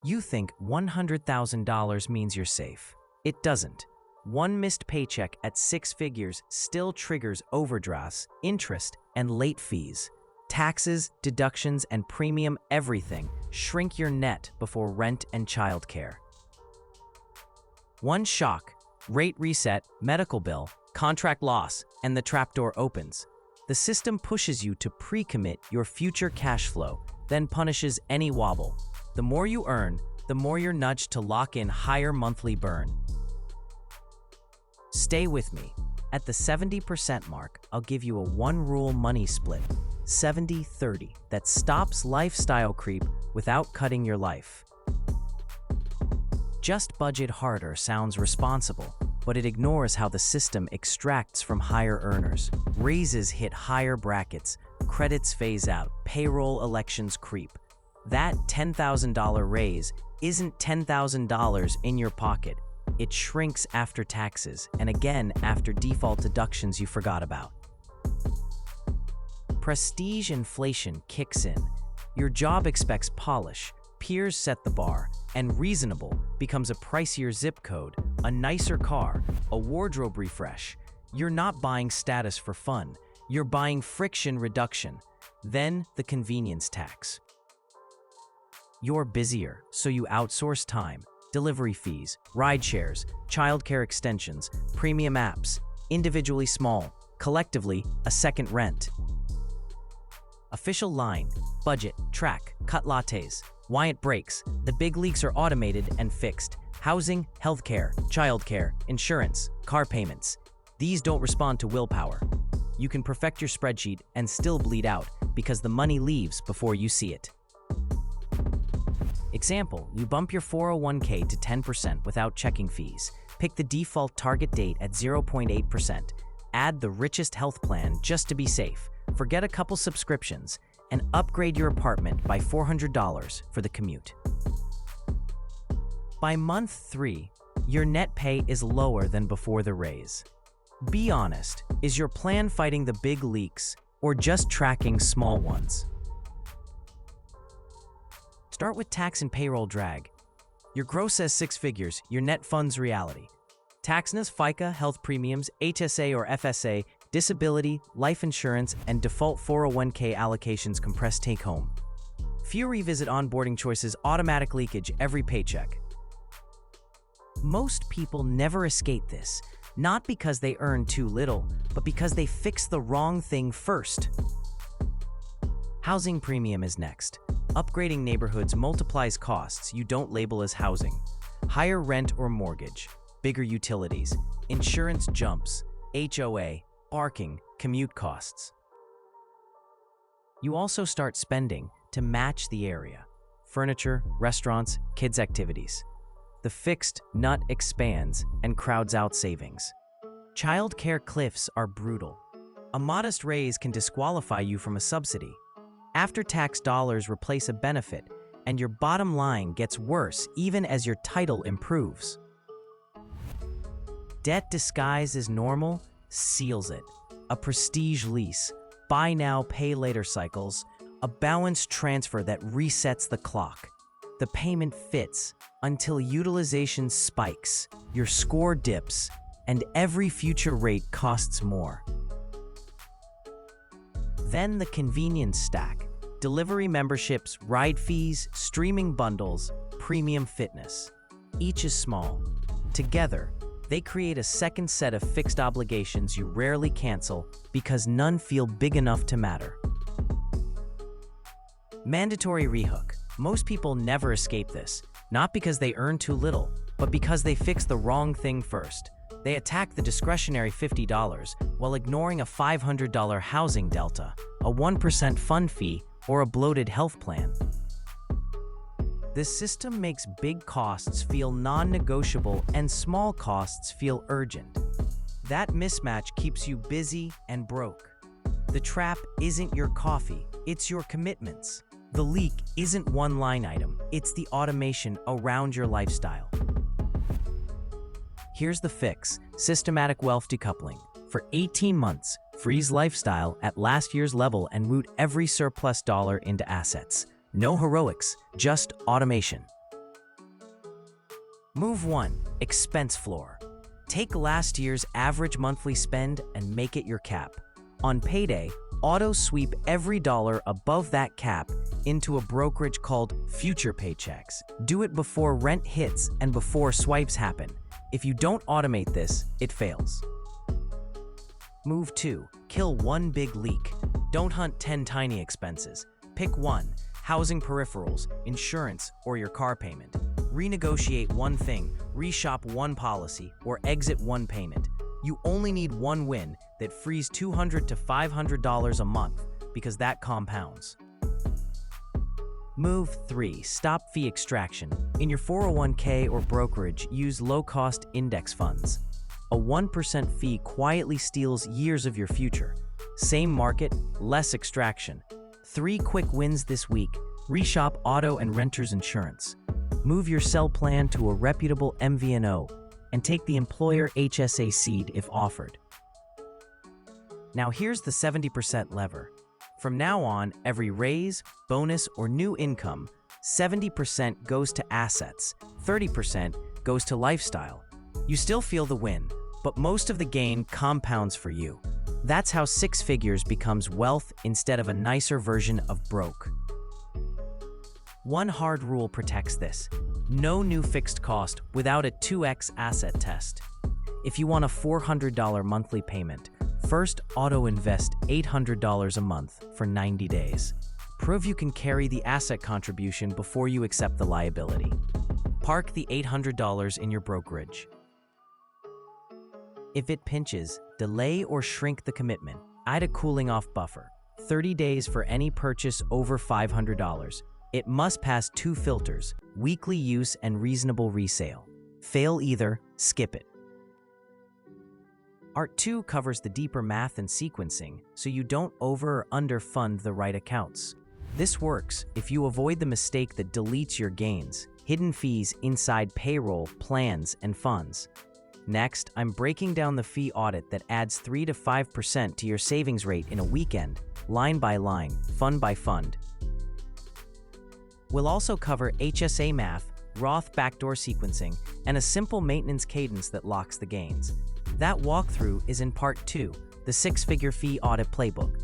You think $100,000 means you're safe. It doesn't. One missed paycheck at 6 figures still triggers overdrafts, interest, and late fees. Taxes, deductions, and premium everything shrink your net before rent and childcare. One shock, rate reset, medical bill, contract loss, and the trapdoor opens. The system pushes you to pre-commit your future cash flow, then punishes any wobble. The more you earn, the more you're nudged to lock in higher monthly burn. Stay with me. At the 70% mark, I'll give you a one-rule money split, 70-30, that stops lifestyle creep without cutting your life. Just budget harder sounds responsible, but it ignores how the system extracts from higher earners. Raises hit higher brackets, credits phase out, payroll elections creep. That $10,000 raise isn't $10,000 in your pocket. It shrinks after taxes, and again after default deductions you forgot about. Prestige inflation kicks in. Your job expects polish, peers set the bar, and reasonable becomes a pricier zip code, a nicer car, a wardrobe refresh. You're not buying status for fun. You're buying friction reduction. Then the convenience tax. You're busier, so you outsource time. Delivery fees, ride shares, childcare extensions, premium apps, individually small, collectively a second rent. Official line, budget, track, cut lattes. Why it breaks. The big leaks are automated and fixed. Housing, healthcare, childcare, insurance, car payments. These don't respond to willpower. You can perfect your spreadsheet and still bleed out because the money leaves before you see it. Example, you bump your 401k to 10% without checking fees. Pick the default target date at 0.8%. Add the richest health plan just to be safe. Forget a couple subscriptions and upgrade your apartment by $400 for the commute. By month 3, your net pay is lower than before the raise. Be honest, is your plan fighting the big leaks or just tracking small ones? Start with tax and payroll drag. Your gross says 6 figures, your net funds reality. Taxness, FICA, health premiums, HSA or FSA, disability, life insurance, and default 401k allocations compress take home. Few revisit onboarding choices, automatic leakage every paycheck. Most people never escape this, not because they earn too little, but because they fix the wrong thing first. Housing premium is next. Upgrading neighborhoods multiplies costs you don't label as housing. Higher rent or mortgage, bigger utilities, insurance jumps, HOA, parking, commute costs. You also start spending to match the area. Furniture, restaurants, kids' activities. The fixed nut expands and crowds out savings. Childcare cliffs are brutal. A modest raise can disqualify you from a subsidy. After-tax dollars replace a benefit, and your bottom line gets worse even as your title improves. Debt disguised as normal seals it. A prestige lease, buy now, pay later cycles, a balanced transfer that resets the clock. The payment fits until utilization spikes, your score dips, and every future rate costs more. Then the convenience stack. Delivery memberships, ride fees, streaming bundles, premium fitness. Each is small. Together, they create a second set of fixed obligations you rarely cancel because none feel big enough to matter. Mandatory rehook. Most people never escape this, not because they earn too little, but because they fix the wrong thing first. They attack the discretionary $50 while ignoring a $500 housing delta, a 1% fund fee, or a bloated health plan. This system makes big costs feel non-negotiable and small costs feel urgent. That mismatch keeps you busy and broke. The trap isn't your coffee, it's your commitments. The leak isn't one line item, it's the automation around your lifestyle. Here's the fix: systematic wealth decoupling. For 18 months, freeze lifestyle at last year's level and root every surplus dollar into assets. No heroics, just automation. Move 1. Expense floor. Take last year's average monthly spend and make it your cap. On payday, auto-sweep every dollar above that cap into a brokerage called future paychecks. Do it before rent hits and before swipes happen. If you don't automate this, it fails. Move 2. Kill one big leak. Don't hunt 10 tiny expenses. Pick one: housing peripherals, insurance, or your car payment. Renegotiate one thing, reshop one policy, or exit one payment. You only need one win that frees $200 to $500 a month, because that compounds. Move 3. Stop fee extraction. In your 401k or brokerage, use low-cost index funds. A 1% fee quietly steals years of your future. Same market, less extraction. 3 quick wins this week. Reshop auto and renter's insurance. Move your cell plan to a reputable MVNO, and take the employer HSA seed if offered. Now here's the 70% lever. From now on, every raise, bonus, or new income, 70% goes to assets, 30% goes to lifestyle. You still feel the win, but most of the gain compounds for you. That's how 6 figures becomes wealth instead of a nicer version of broke. One hard rule protects this: no new fixed cost without a 2x asset test. If you want a $400 monthly payment, first auto-invest $800 a month for 90 days. Prove you can carry the asset contribution before you accept the liability. Park the $800 in your brokerage. If it pinches, delay or shrink the commitment. Add a cooling off buffer. 30 days for any purchase over $500. It must pass 2 filters: weekly use and reasonable resale. Fail either, skip it. Art 2 covers the deeper math and sequencing, so you don't over or underfund the right accounts. This works if you avoid the mistake that deletes your gains, hidden fees inside payroll, plans, and funds. Next, I'm breaking down the fee audit that adds 3 to 5% to your savings rate in a weekend, line by line, fund by fund. We'll also cover HSA math, Roth backdoor sequencing, and a simple maintenance cadence that locks the gains. That walkthrough is in Part 2, the 6-figure fee audit playbook.